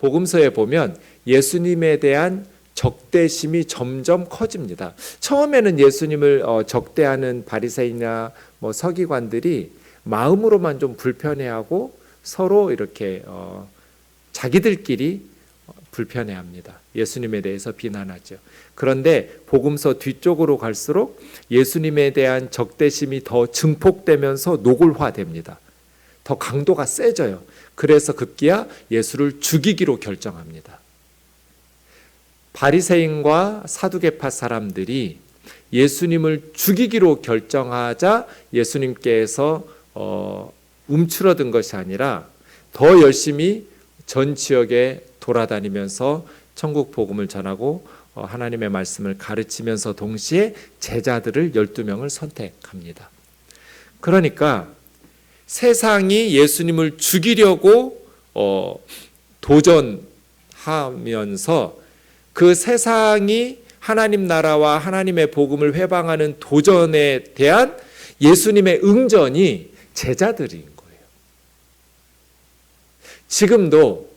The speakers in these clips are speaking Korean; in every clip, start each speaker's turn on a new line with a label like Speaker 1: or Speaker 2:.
Speaker 1: 복음서에 보면 예수님에 대한 적대심이 점점 커집니다. 처음에는 예수님을 적대하는 바리새인이나 서기관들이 마음으로만 좀 불편해하고 서로 이렇게 자기들끼리 불편해합니다. 예수님에 대해서 비난하죠. 그런데 복음서 뒤쪽으로 갈수록 예수님에 대한 적대심이 더 증폭되면서 노골화됩니다. 더 강도가 세져요. 그래서 급기야 예수를 죽이기로 결정합니다. 바리새인과 사두개파 사람들이 예수님을 죽이기로 결정하자 예수님께서 움츠러든 것이 아니라 더 열심히 전 지역에 돌아다니면서 천국 복음을 전하고 하나님의 말씀을 가르치면서 동시에 제자들을 12명을 선택합니다. 그러니까 세상이 예수님을 죽이려고 도전하면서 그 세상이 하나님 나라와 하나님의 복음을 회방하는 도전에 대한 예수님의 응전이 제자들인 거예요. 지금도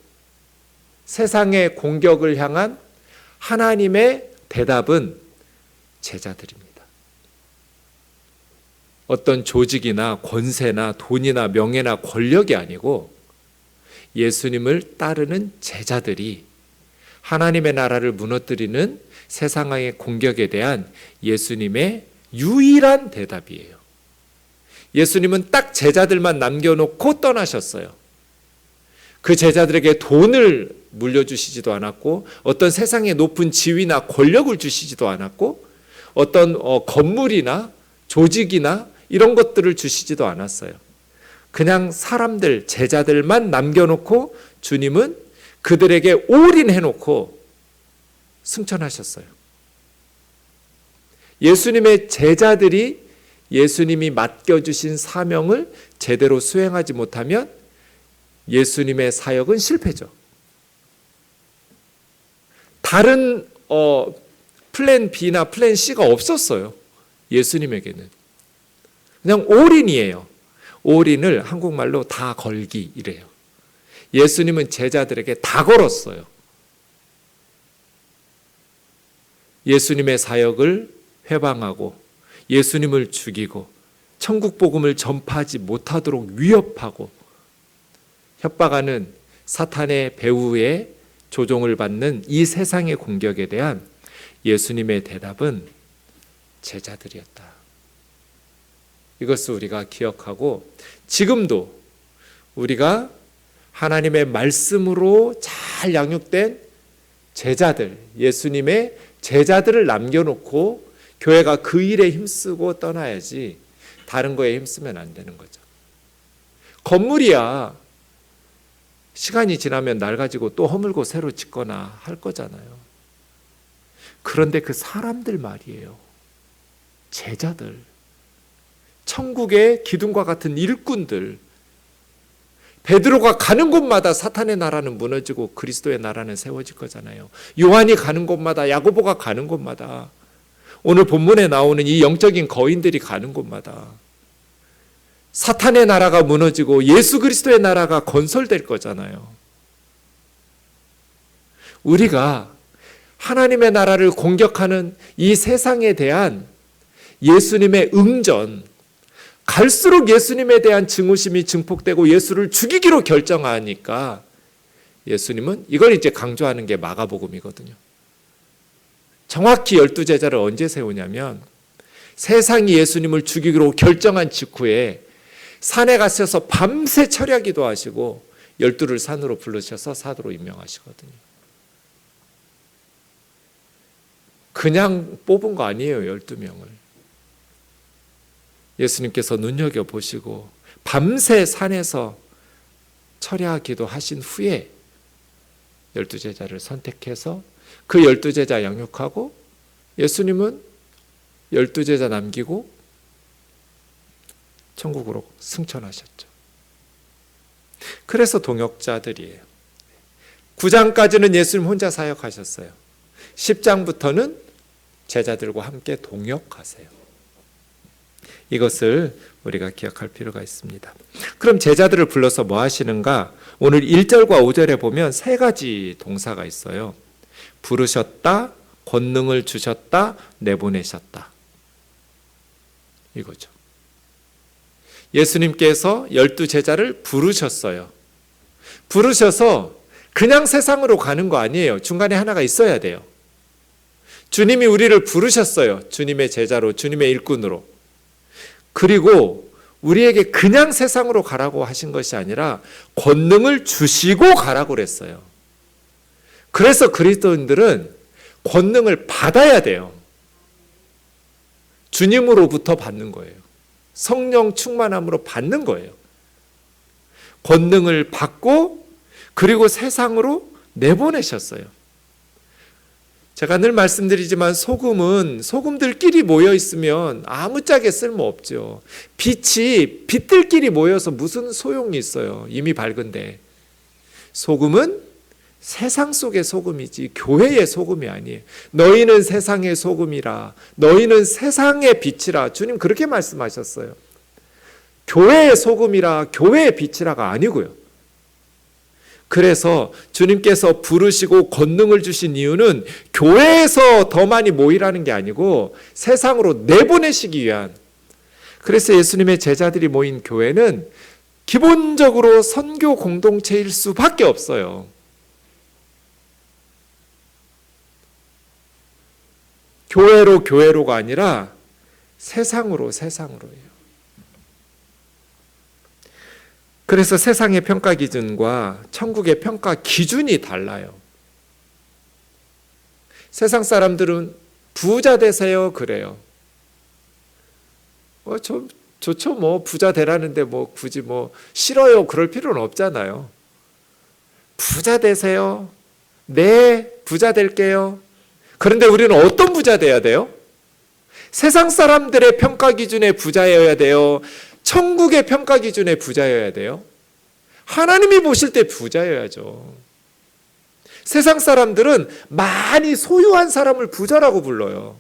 Speaker 1: 세상의 공격을 향한 하나님의 대답은 제자들입니다. 어떤 조직이나 권세나 돈이나 명예나 권력이 아니고 예수님을 따르는 제자들이 하나님의 나라를 무너뜨리는 세상의 공격에 대한 예수님의 유일한 대답이에요. 예수님은 딱 제자들만 남겨놓고 떠나셨어요. 그 제자들에게 돈을 물려주시지도 않았고 어떤 세상의 높은 지위나 권력을 주시지도 않았고 어떤 건물이나 조직이나 이런 것들을 주시지도 않았어요. 그냥 사람들, 제자들만 남겨놓고 주님은 그들에게 올인해놓고 승천하셨어요. 예수님의 제자들이 예수님이 맡겨주신 사명을 제대로 수행하지 못하면 예수님의 사역은 실패죠. 다른 플랜 B나 플랜 C가 없었어요. 예수님에게는. 그냥 올인이에요. 올인을 한국말로 다 걸기 이래요. 예수님은 제자들에게 다 걸었어요. 예수님의 사역을 회방하고 예수님을 죽이고 천국 복음을 전파하지 못하도록 위협하고 협박하는 사탄의 배후에 조종을 받는 이 세상의 공격에 대한 예수님의 대답은 제자들이었다. 이것을 우리가 기억하고 지금도 우리가 하나님의 말씀으로 잘 양육된 제자들, 예수님의 제자들을 남겨놓고 교회가 그 일에 힘쓰고 떠나야지 다른 거에 힘쓰면 안 되는 거죠. 건물이야 시간이 지나면 낡아지고 또 허물고 새로 짓거나 할 거잖아요. 그런데 그 사람들 말이에요. 제자들, 천국의 기둥과 같은 일꾼들, 베드로가 가는 곳마다 사탄의 나라는 무너지고 그리스도의 나라는 세워질 거잖아요. 요한이 가는 곳마다, 야고보가 가는 곳마다, 오늘 본문에 나오는 이 영적인 거인들이 가는 곳마다 사탄의 나라가 무너지고 예수 그리스도의 나라가 건설될 거잖아요. 우리가 하나님의 나라를 공격하는 이 세상에 대한 예수님의 응전, 갈수록 예수님에 대한 증오심이 증폭되고 예수를 죽이기로 결정하니까 예수님은 이걸 이제 강조하는 게 마가복음이거든요. 정확히 12제자를 언제 세우냐면 세상이 예수님을 죽이기로 결정한 직후에 산에 가셔서 밤새 철야 기도하시고 12를 산으로 부르셔서 사도로 임명하시거든요. 그냥 뽑은 거 아니에요. 12명을. 예수님께서 눈여겨보시고 밤새 산에서 철야 기도하신 후에 12제자를 선택해서 그 12제자 양육하고 예수님은 12제자 남기고 천국으로 승천하셨죠. 그래서 동역자들이에요. 9장까지는 예수님 혼자 사역하셨어요. 10장부터는 제자들과 함께 동역하세요. 이것을 우리가 기억할 필요가 있습니다. 그럼 제자들을 불러서 뭐 하시는가? 오늘 1절과 5절에 보면 세 가지 동사가 있어요. 부르셨다, 권능을 주셨다, 내보내셨다. 이거죠. 예수님께서 12제자를 부르셨어요. 부르셔서 그냥 세상으로 가는 거 아니에요. 중간에 하나가 있어야 돼요. 주님이 우리를 부르셨어요. 주님의 제자로, 주님의 일꾼으로. 그리고 우리에게 그냥 세상으로 가라고 하신 것이 아니라 권능을 주시고 가라고 그랬어요. 그래서 그리스도인들은 권능을 받아야 돼요. 주님으로부터 받는 거예요. 성령 충만함으로 받는 거예요. 권능을 받고 그리고 세상으로 내보내셨어요. 제가 늘 말씀드리지만 소금은 소금들끼리 모여 있으면 아무짝에 쓸모없죠. 빛이 빛들끼리 모여서 무슨 소용이 있어요. 이미 밝은데. 소금은 세상 속의 소금이지 교회의 소금이 아니에요. 너희는 세상의 소금이라. 너희는 세상의 빛이라. 주님 그렇게 말씀하셨어요. 교회의 소금이라 교회의 빛이라가 아니고요. 그래서 주님께서 부르시고 권능을 주신 이유는 교회에서 더 많이 모이라는 게 아니고 세상으로 내보내시기 위한. 그래서 예수님의 제자들이 모인 교회는 기본적으로 선교 공동체일 수밖에 없어요. 교회로가 아니라 세상으로예요. 그래서 세상의 평가 기준과 천국의 평가 기준이 달라요. 세상 사람들은 부자 되세요 그래요. 좋죠 뭐 부자 되라는데 뭐 굳이 뭐 싫어요 그럴 필요는 없잖아요. 부자 되세요. 네 부자 될게요. 그런데 우리는 어떤 부자 돼야 돼요? 세상 사람들의 평가 기준의 부자여야 돼요? 천국의 평가 기준의 부자여야 돼요? 하나님이 보실 때 부자여야죠. 세상 사람들은 많이 소유한 사람을 부자라고 불러요.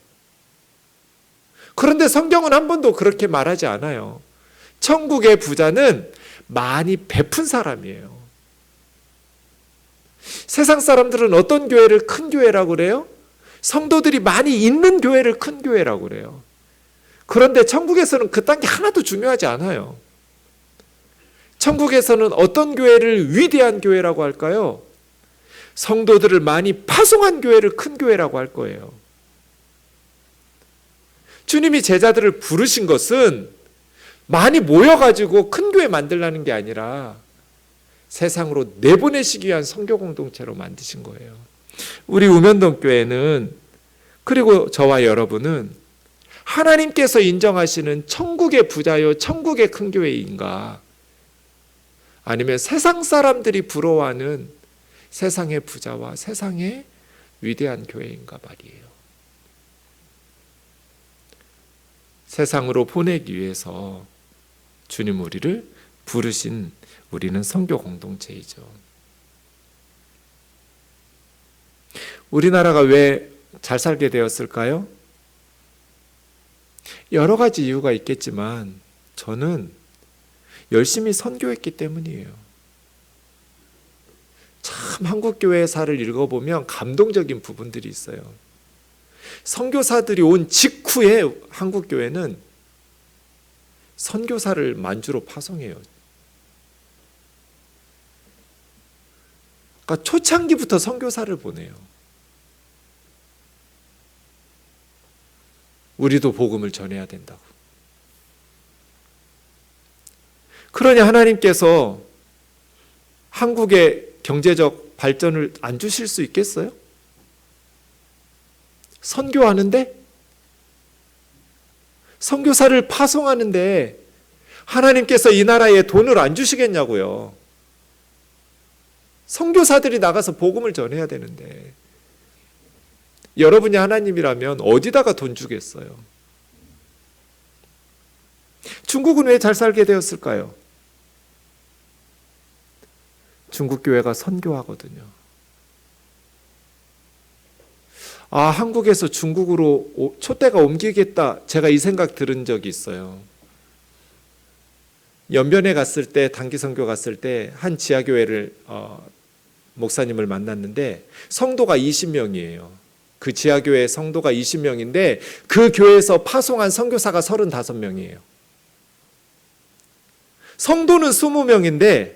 Speaker 1: 그런데 성경은 한 번도 그렇게 말하지 않아요. 천국의 부자는 많이 베푼 사람이에요. 세상 사람들은 어떤 교회를 큰 교회라고 그래요? 성도들이 많이 있는 교회를 큰 교회라고 그래요. 그런데 천국에서는 그딴 게 하나도 중요하지 않아요. 천국에서는 어떤 교회를 위대한 교회라고 할까요? 성도들을 많이 파송한 교회를 큰 교회라고 할 거예요. 주님이 제자들을 부르신 것은 많이 모여가지고 큰 교회 만들라는 게 아니라 세상으로 내보내시기 위한 선교 공동체로 만드신 거예요. 우리 우면동 교회는 그리고 저와 여러분은 하나님께서 인정하시는 천국의 부자요 천국의 큰 교회인가 아니면 세상 사람들이 부러워하는 세상의 부자와 세상의 위대한 교회인가 말이에요. 세상으로 보내기 위해서 주님 우리를 부르신 우리는 선교 공동체이죠. 우리나라가 왜 잘 살게 되었을까요? 여러 가지 이유가 있겠지만 저는 열심히 선교했기 때문이에요. 참 한국교회사를 읽어보면 감동적인 부분들이 있어요. 선교사들이 온 직후에 한국교회는 선교사를 만주로 파송해요. 그러니까 초창기부터 선교사를 보내요. 우리도 복음을 전해야 된다고. 그러니 하나님께서 한국의 경제적 발전을 안 주실 수 있겠어요? 선교하는데? 선교사를 파송하는데 하나님께서 이 나라에 돈을 안 주시겠냐고요. 선교사들이 나가서 복음을 전해야 되는데 여러분이 하나님이라면 어디다가 돈 주겠어요? 중국은 왜 잘 살게 되었을까요? 중국 교회가 선교하거든요. 한국에서 중국으로 촛대가 옮기겠다. 제가 이 생각 들은 적이 있어요. 연변에 갔을 때, 단기 선교 갔을 때 한 지하교회를 목사님을 만났는데 성도가 20명이에요. 그 지하교회 성도가 20명인데 그 교회에서 파송한 선교사가 35명이에요. 성도는 20명인데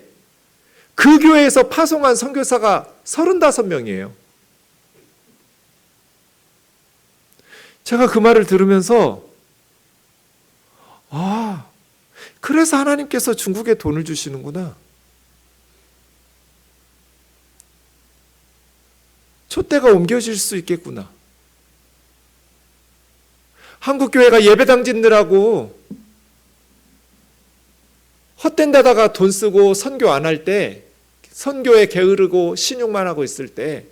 Speaker 1: 그 교회에서 파송한 선교사가 35명이에요. 제가 그 말을 들으면서 그래서 하나님께서 중국에 돈을 주시는구나. 촛대가 옮겨질 수 있겠구나. 한국교회가 예배당 짓느라고 헛된 데다가 돈 쓰고 선교 안 할 때, 선교에 게으르고 신용만 하고 있을 때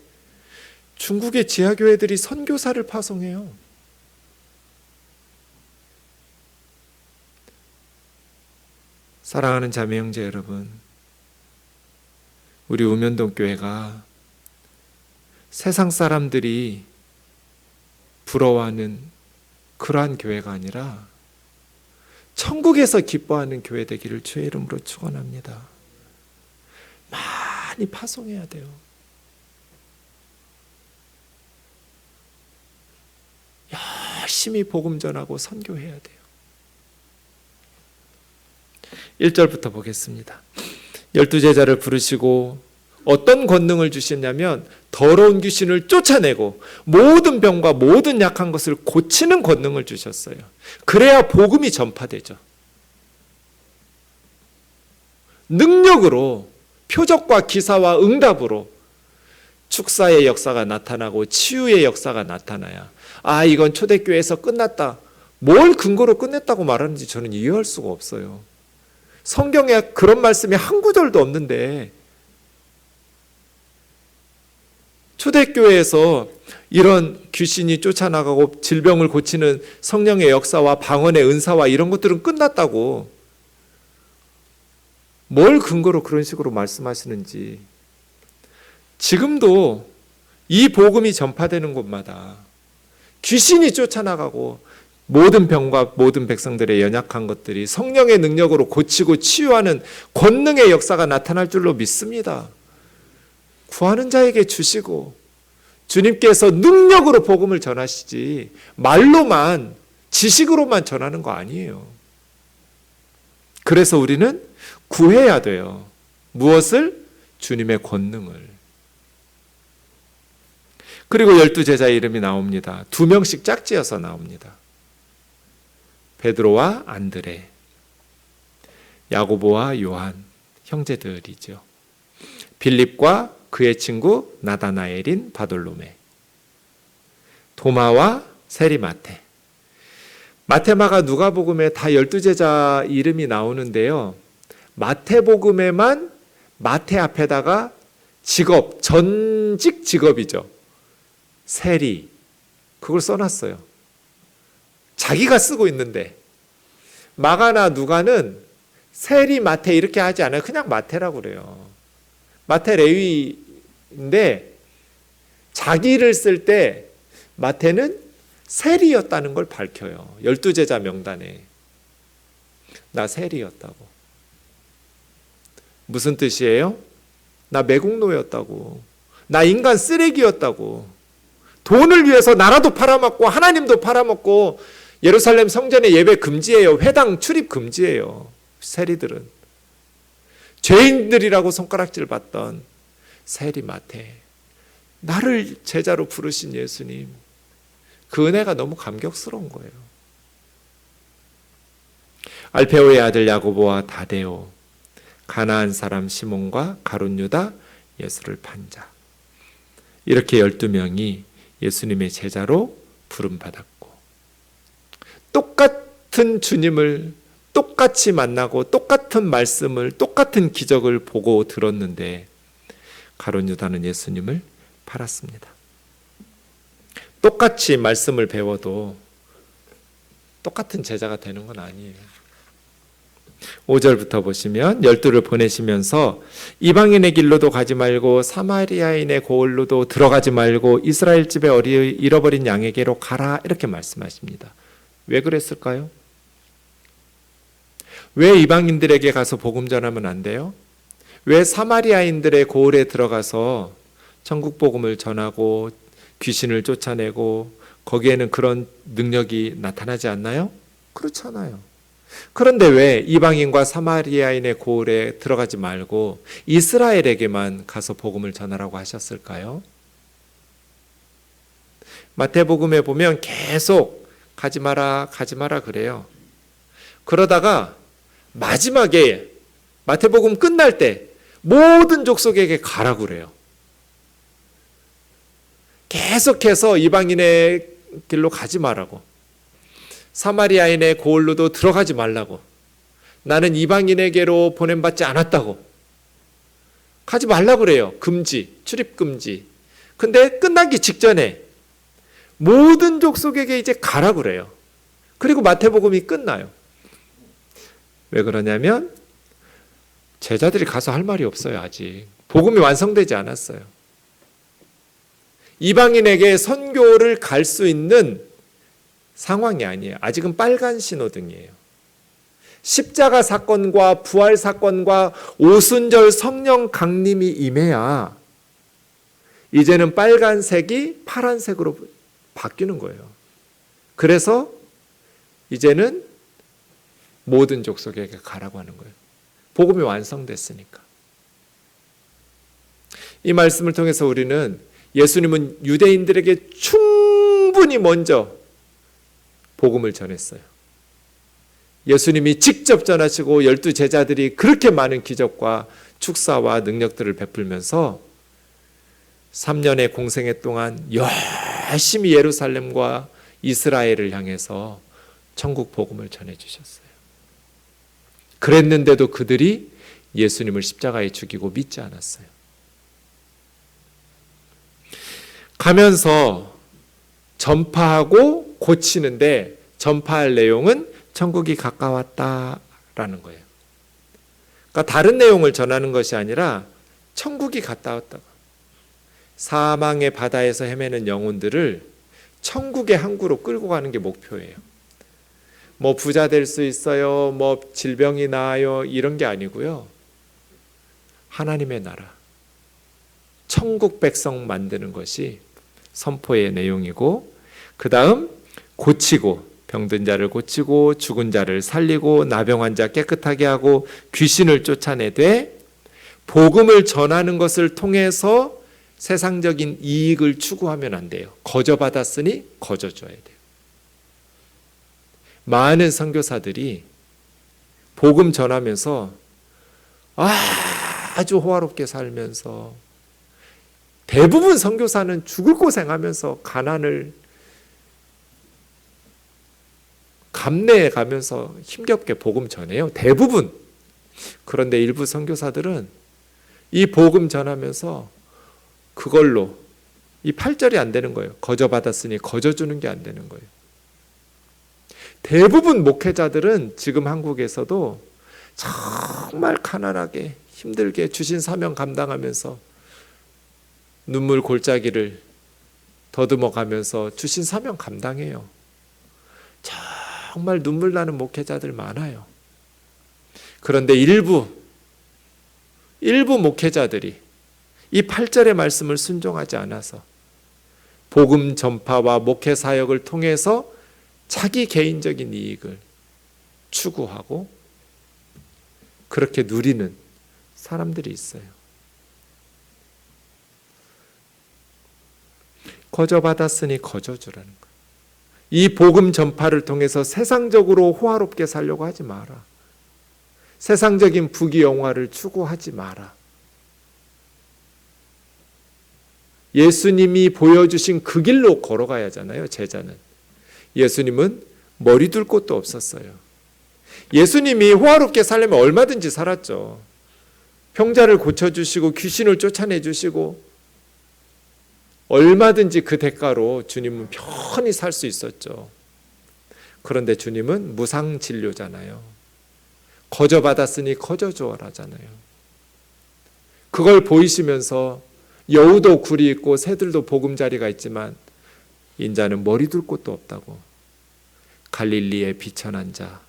Speaker 1: 중국의 지하교회들이 선교사를 파송해요. 사랑하는 자매 형제 여러분, 우리 우면동 교회가 세상 사람들이 부러워하는 그러한 교회가 아니라 천국에서 기뻐하는 교회 되기를 주의 이름으로 축원합니다. 많이 파송해야 돼요. 열심히 복음 전하고 선교해야 돼요. 1절부터 보겠습니다. 12제자를 부르시고 어떤 권능을 주시냐면 더러운 귀신을 쫓아내고 모든 병과 모든 약한 것을 고치는 권능을 주셨어요. 그래야 복음이 전파되죠. 능력으로, 표적과 기사와 응답으로 축사의 역사가 나타나고 치유의 역사가 나타나야 이건 초대교회에서 끝났다. 뭘 근거로 끝냈다고 말하는지 저는 이해할 수가 없어요. 성경에 그런 말씀이 한 구절도 없는데 초대교회에서 이런 귀신이 쫓아나가고 질병을 고치는 성령의 역사와 방언의 은사와 이런 것들은 끝났다고 뭘 근거로 그런 식으로 말씀하시는지. 지금도 이 복음이 전파되는 곳마다 귀신이 쫓아나가고 모든 병과 모든 백성들의 연약한 것들이 성령의 능력으로 고치고 치유하는 권능의 역사가 나타날 줄로 믿습니다. 구하는 자에게 주시고 주님께서 능력으로 복음을 전하시지 말로만 지식으로만 전하는 거 아니에요. 그래서 우리는 구해야 돼요. 무엇을? 주님의 권능을. 그리고 12제자의 이름이 나옵니다. 2명씩 짝지어서 나옵니다. 베드로와 안드레, 야고보와 요한, 형제들이죠. 빌립과 그의 친구 나다나엘인 바돌로메, 도마와 세리마테. 마테마가 누가복음에 다 12제자 이름이 나오는데요. 마태복음에만 마태 앞에다가 직업, 전직 직업이죠. 세리, 그걸 써놨어요. 자기가 쓰고 있는데. 마가나 누가는 세리 마태 이렇게 하지 않아요. 그냥 마태라고 그래요. 마태 레위인데 자기를 쓸 때 마태는 세리였다는 걸 밝혀요. 12제자 명단에. 나 세리였다고. 무슨 뜻이에요? 나 매국노였다고. 나 인간 쓰레기였다고. 돈을 위해서 나라도 팔아먹고 하나님도 팔아먹고 예루살렘 성전에 예배 금지예요. 회당 출입 금지예요. 세리들은. 죄인들이라고 손가락질 받던 세리 마태. 나를 제자로 부르신 예수님. 그 은혜가 너무 감격스러운 거예요. 알페오의 아들 야고보와 다데오, 가나안 사람 시몬과 가룟 유다, 예수를 판 자. 이렇게 12명이 예수님의 제자로 부름받았고 똑같은 주님을 똑같이 만나고 똑같은 말씀을 똑같은 기적을 보고 들었는데 가룟 유다는 예수님을 팔았습니다. 똑같이 말씀을 배워도 똑같은 제자가 되는 건 아니에요. 5절부터 보시면 12를 보내시면서 이방인의 길로도 가지 말고 사마리아인의 고을로도 들어가지 말고 이스라엘 집에 잃어버린 양에게로 가라 이렇게 말씀하십니다. 왜 그랬을까요? 왜 이방인들에게 가서 복음 전하면 안 돼요? 왜 사마리아인들의 고을에 들어가서 천국 복음을 전하고 귀신을 쫓아내고 거기에는 그런 능력이 나타나지 않나요? 그렇잖아요. 그런데 왜 이방인과 사마리아인의 고을에 들어가지 말고 이스라엘에게만 가서 복음을 전하라고 하셨을까요? 마태복음에 보면 계속 가지 마라, 가지 마라 그래요. 그러다가 마지막에 마태복음 끝날 때 모든 족속에게 가라고 그래요. 계속해서 이방인의 길로 가지 말라고. 사마리아인의 고을로도 들어가지 말라고. 나는 이방인에게로 보냄받지 않았다고. 가지 말라고 그래요. 금지, 출입 금지. 근데 끝나기 직전에 모든 족속에게 이제 가라고 그래요. 그리고 마태복음이 끝나요. 왜 그러냐면 제자들이 가서 할 말이 없어요. 아직 복음이 완성되지 않았어요. 이방인에게 선교를 갈 수 있는 상황이 아니에요. 아직은 빨간 신호등이에요. 십자가 사건과 부활 사건과 오순절 성령 강림이 임해야 이제는 빨간색이 파란색으로 바뀌는 거예요. 그래서 이제는 모든 족속에게 가라고 하는 거예요. 복음이 완성됐으니까. 이 말씀을 통해서 우리는 예수님은 유대인들에게 충분히 먼저 복음을 전했어요. 예수님이 직접 전하시고 12 제자들이 그렇게 많은 기적과 축사와 능력들을 베풀면서 3년의 공생애 동안 열심히 예루살렘과 이스라엘을 향해서 천국 복음을 전해주셨어요. 그랬는데도 그들이 예수님을 십자가에 죽이고 믿지 않았어요. 가면서 전파하고 고치는데 전파할 내용은 천국이 가까웠다라는 거예요. 그러니까 다른 내용을 전하는 것이 아니라 천국이 가까웠다고. 사망의 바다에서 헤매는 영혼들을 천국의 항구로 끌고 가는 게 목표예요. 뭐 부자 될 수 있어요, 뭐 질병이 나아요 이런 게 아니고요. 하나님의 나라, 천국 백성 만드는 것이 선포의 내용이고, 그 다음 고치고 병든 자를 고치고 죽은 자를 살리고 나병환 자 깨끗하게 하고 귀신을 쫓아내되 복음을 전하는 것을 통해서 세상적인 이익을 추구하면 안 돼요. 거저 받았으니 거저 줘야 돼요. 많은 선교사들이 복음 전하면서 아주 호화롭게 살면서, 대부분 선교사는 죽을 고생하면서 가난을 감내해 가면서 힘겹게 복음 전해요. 대부분. 그런데 일부 선교사들은 이 복음 전하면서 그걸로 이 8절이 안 되는 거예요. 거저 받았으니 거저 주는 게 안 되는 거예요. 대부분 목회자들은 지금 한국에서도 정말 가난하게 힘들게 주신 사명 감당하면서 눈물 골짜기를 더듬어 가면서 주신 사명 감당해요. 정말 눈물 나는 목회자들 많아요. 그런데 일부 목회자들이 이 8절의 말씀을 순종하지 않아서 복음 전파와 목회 사역을 통해서 자기 개인적인 이익을 추구하고 그렇게 누리는 사람들이 있어요. 거저 받았으니 거저 주라는 거예요. 이 복음 전파를 통해서 세상적으로 호화롭게 살려고 하지 마라. 세상적인 부귀영화를 추구하지 마라. 예수님이 보여주신 그 길로 걸어가야 하잖아요. 제자는. 예수님은 머리 둘 곳도 없었어요. 예수님이 호화롭게 살려면 얼마든지 살았죠. 병자를 고쳐주시고 귀신을 쫓아내주시고 얼마든지 그 대가로 주님은 편히 살 수 있었죠. 그런데 주님은 무상진료잖아요. 거저 받았으니 거저 주어라잖아요. 그걸 보이시면서 여우도 굴이 있고 새들도 보금자리가 있지만 인자는 머리 둘 곳도 없다고. 갈릴리에 비천한 자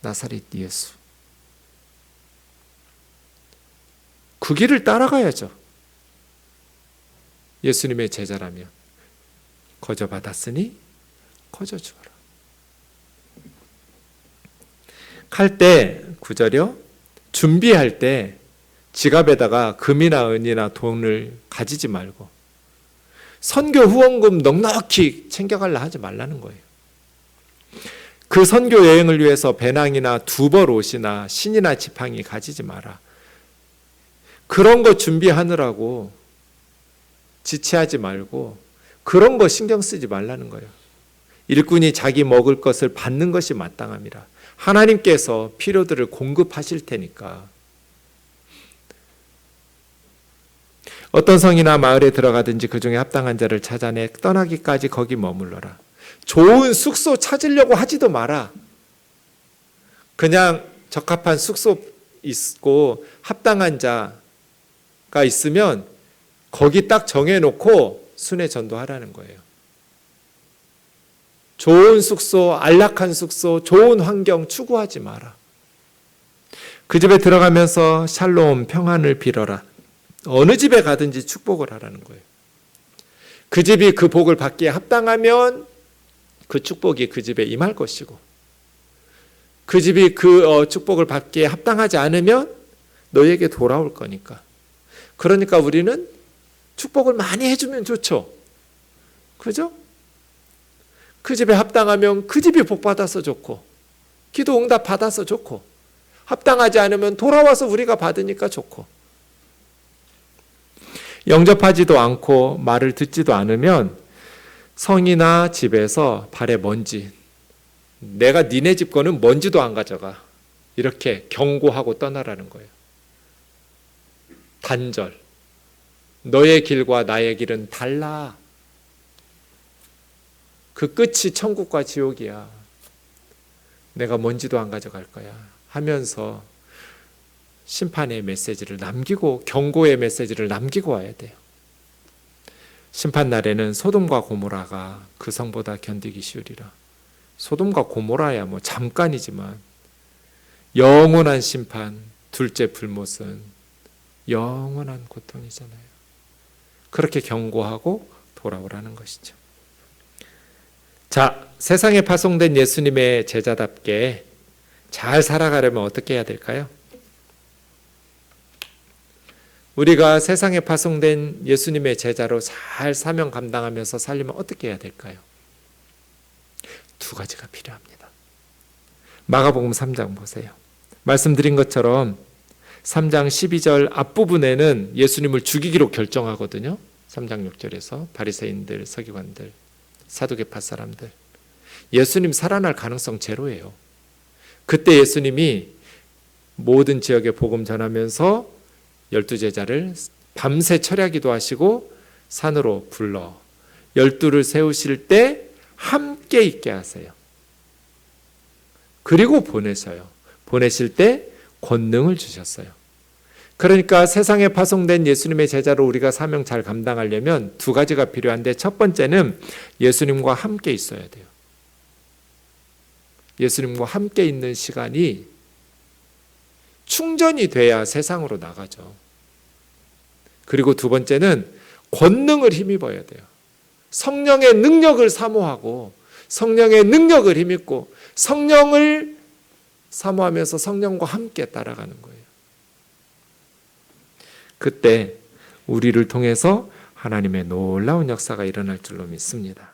Speaker 1: 나사렛 예수. 그 길을 따라가야죠. 예수님의 제자라면. 거저 받았으니 거저 주어라. 할 때 9절이요. 준비할 때 지갑에다가 금이나 은이나 돈을 가지지 말고 선교 후원금 넉넉히 챙겨가려 하지 말라는 거예요. 그 선교 여행을 위해서 배낭이나 두벌 옷이나 신이나 지팡이 가지지 마라. 그런 거 준비하느라고 지체하지 말고 그런 거 신경 쓰지 말라는 거예요. 일꾼이 자기 먹을 것을 받는 것이 마땅함이라. 하나님께서 필요들을 공급하실 테니까. 어떤 성이나 마을에 들어가든지 그 중에 합당한 자를 찾아내 떠나기까지 거기 머물러라. 좋은 숙소 찾으려고 하지도 마라. 그냥 적합한 숙소 있고 합당한 자가 있으면 거기 딱 정해놓고 순회 전도하라는 거예요. 좋은 숙소, 안락한 숙소, 좋은 환경 추구하지 마라. 그 집에 들어가면서 샬롬, 평안을 빌어라. 어느 집에 가든지 축복을 하라는 거예요. 그 집이 그 복을 받기에 합당하면 그 축복이 그 집에 임할 것이고, 그 집이 그 축복을 받기에 합당하지 않으면 너에게 돌아올 거니까. 그러니까 우리는 축복을 많이 해주면 좋죠. 그죠? 그 집에 합당하면 그 집이 복 받아서 좋고, 기도 응답 받아서 좋고, 합당하지 않으면 돌아와서 우리가 받으니까 좋고, 영접하지도 않고 말을 듣지도 않으면 성이나 집에서 발에 먼지, 내가 니네 집 거는 먼지도 안 가져가, 이렇게 경고하고 떠나라는 거예요. 단절. 너의 길과 나의 길은 달라. 그 끝이 천국과 지옥이야. 내가 먼지도 안 가져갈 거야 하면서 심판의 메시지를 남기고, 경고의 메시지를 남기고 와야 돼요. 심판날에는 소돔과 고모라가 그 성보다 견디기 쉬우리라. 소돔과 고모라야 뭐 잠깐이지만 영원한 심판, 둘째 불못은 영원한 고통이잖아요. 그렇게 경고하고 돌아오라는 것이죠. 자, 세상에 파송된 예수님의 제자답게 잘 살아가려면 어떻게 해야 될까요? 우리가 세상에 파송된 예수님의 제자로 잘 사명 감당하면서 살려면 어떻게 해야 될까요? 두 가지가 필요합니다. 마가복음 3장 보세요. 말씀드린 것처럼 3장 12절 앞부분에는 예수님을 죽이기로 결정하거든요. 3장 6절에서 바리새인들, 서기관들, 사두개파 사람들. 예수님 살아날 가능성 제로예요. 그때 예수님이 모든 지역에 복음 전하면서 12제자를 밤새 철야기도 하시고 산으로 불러 12를 세우실 때 함께 있게 하세요. 그리고 보내셔요. 보내실 때 권능을 주셨어요. 그러니까 세상에 파송된 예수님의 제자로 우리가 사명 잘 감당하려면 두 가지가 필요한데, 첫 번째는 예수님과 함께 있어야 돼요. 예수님과 함께 있는 시간이 충전이 돼야 세상으로 나가죠. 그리고 두 번째는 권능을 힘입어야 돼요. 성령의 능력을 사모하고 성령의 능력을 힘입고 성령을 사모하면서 성령과 함께 따라가는 거예요. 그때 우리를 통해서 하나님의 놀라운 역사가 일어날 줄로 믿습니다.